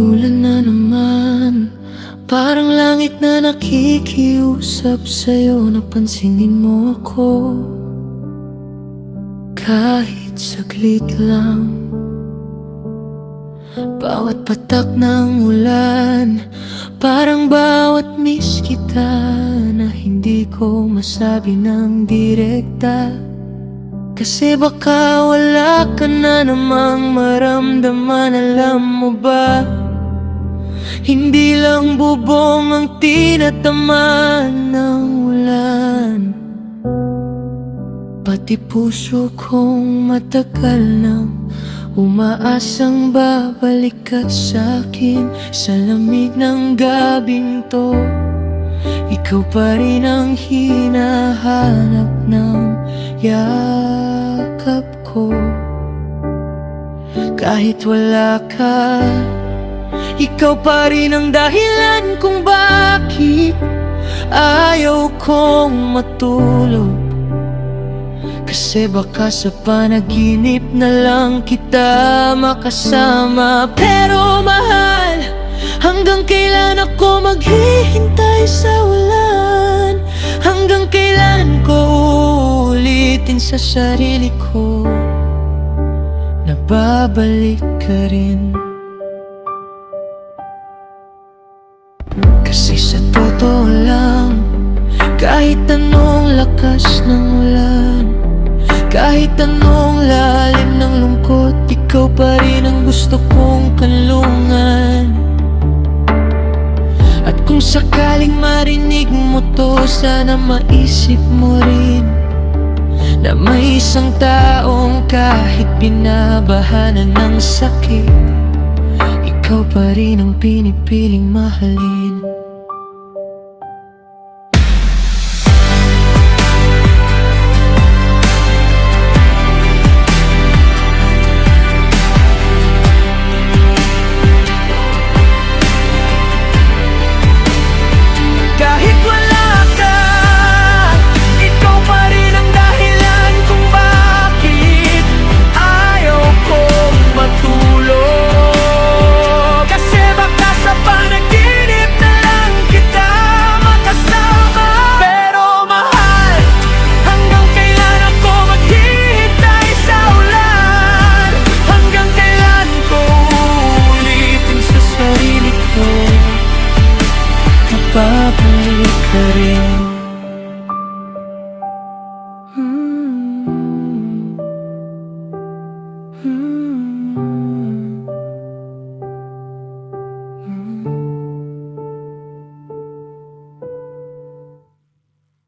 Umuulan na naman, parang langit na nakikiusap sa'yo na pansinin mo ako. Kahit saglit lang. Bawat patak ng ulan, parang bawat miss kita na hindi ko masabi ng direkta. Kasi baka wala ka na namang maramdaman. Alam mo ba, hindi lang bubong ang tinatamaan ng ulan, pati puso kong matagal nang umaasang babalik ka sa'kin. Sa lamig ng gabing to, ikaw pa rin ang hinahanap ng yakap ko. Kahit wala ka, ikaw pa rin ang dahilan kung bakit ayaw kong matulog. Kasi baka sa panaginip na lang kita makasama. Pero mahal, hanggang kailan ako maghihintay sa ulan? Hanggang kailan ko ulitin sa sarili ko na babalik ka rin? Kasi sa totoo lang, kahit anong lakas ng ulan, kahit anong lalim ng lungkot, ikaw pa rin ang gusto kong kanlungan. At kung sakaling marinig mo to, sana maisip mo rin na may isang taong kahit binabahanan ng sakit, ikaw pa rin ang pinipiling mahalin. Babalik ka rin.